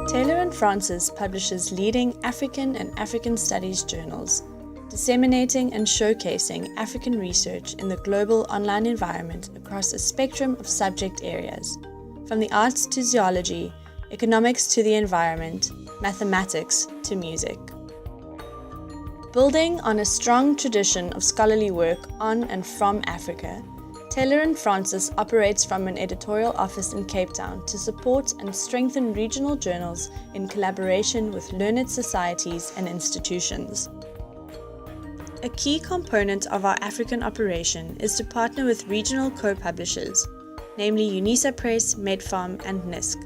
Taylor & Francis publishes leading African and African Studies journals, disseminating and showcasing African research in the global online environment across a spectrum of subject areas, from the arts to zoology, economics to the environment, mathematics to music. Building on a strong tradition of scholarly work on and from Africa, Taylor & Francis operates from an editorial office in Cape Town to support and strengthen regional journals in collaboration with learned societies and institutions. A key component of our African operation is to partner with regional co-publishers, namely Unisa Press, MedPharm and NiSC,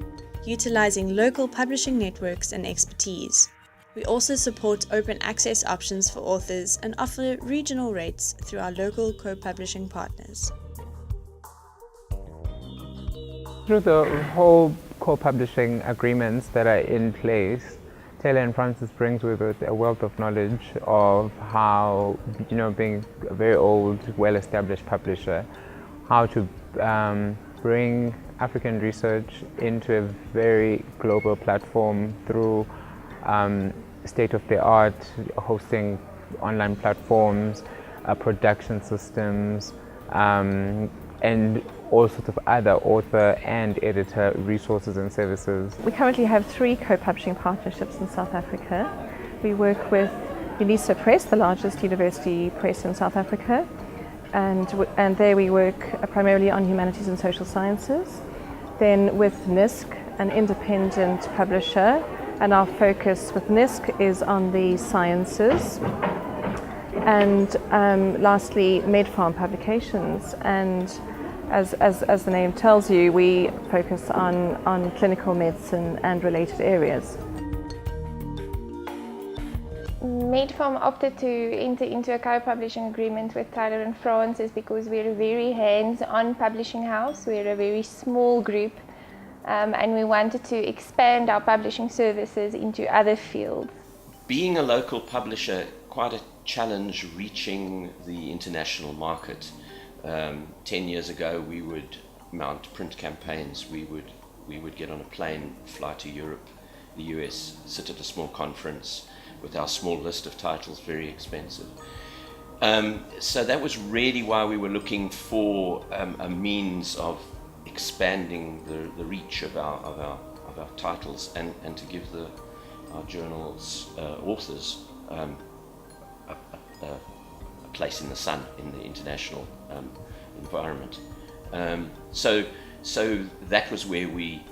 utilizing local publishing networks and expertise. We also support open access options for authors and offer regional rates through our local co-publishing partners. Through the whole co-publishing agreements that are in place, Taylor & Francis brings with it a wealth of knowledge of how, being a very old, well-established publisher, how to bring African research into a very global platform through state-of-the-art hosting online platforms, production systems, and all sorts of other author and editor resources and services. We currently have 3 co-publishing partnerships in South Africa. We work with Unisa Press, the largest university press in South Africa, and there we work primarily on humanities and social sciences. Then with NiSC, an independent publisher, and our focus with NiSC is on the sciences. And lastly, MedPharm publications, and as the name tells you, we focus on clinical medicine and related areas. MedPharm opted to enter into a co-publishing agreement with Taylor & Francis because we're a very hands-on publishing house. We're a very small group, and we wanted to expand our publishing services into other fields. Being a local publisher, quite a challenge reaching the international market. 10 years ago we would mount print campaigns, we would get on a plane, fly to Europe, the US, sit at a small conference with our small list of titles, very expensive. So that was really why we were looking for a means of expanding the reach of our titles and to give our journals authors a place in the sun in the international environment. So that was where we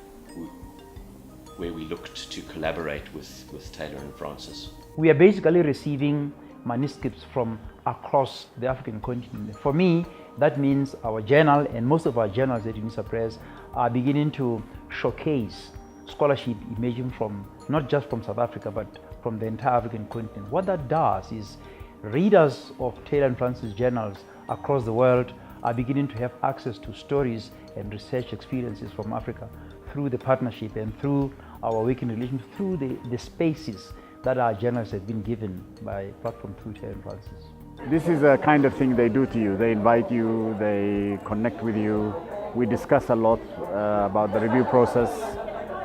looked to collaborate with Taylor & Francis. We are basically receiving manuscripts from across the African continent. For me, that means our journal and most of our journals at Unisa Press are beginning to showcase scholarship emerging from not just from South Africa but from the entire African continent. What that does is readers of Taylor & Francis journals across the world are beginning to have access to stories and research experiences from Africa through the partnership and through our working relations, through the spaces that our journalists have been given by platform through Taylor & Francis. This is a kind of thing they do to you. They invite you, they connect with you. We discuss a lot about the review process.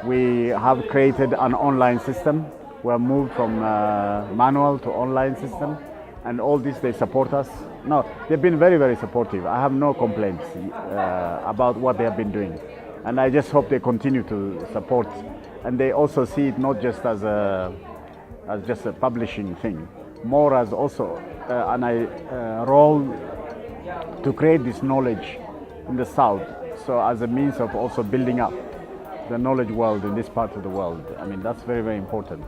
We have created an online system. We have moved from manual to online system. And all this, they support us. No, they've been very, very supportive. I have no complaints about what they have been doing. And I just hope they continue to support. And they also see it not just as just a publishing thing, more as also a role to create this knowledge in the South. So as a means of also building up the knowledge world in this part of the world. I mean, that's very, very important.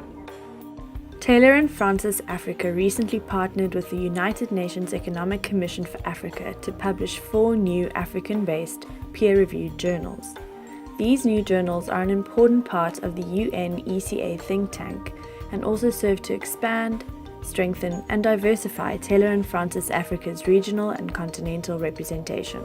Taylor & Francis Africa recently partnered with the United Nations Economic Commission for Africa to publish 4 new African-based peer-reviewed journals. These new journals are an important part of the UN ECA think tank and also serve to expand, strengthen and diversify Taylor & Francis Africa's regional and continental representation.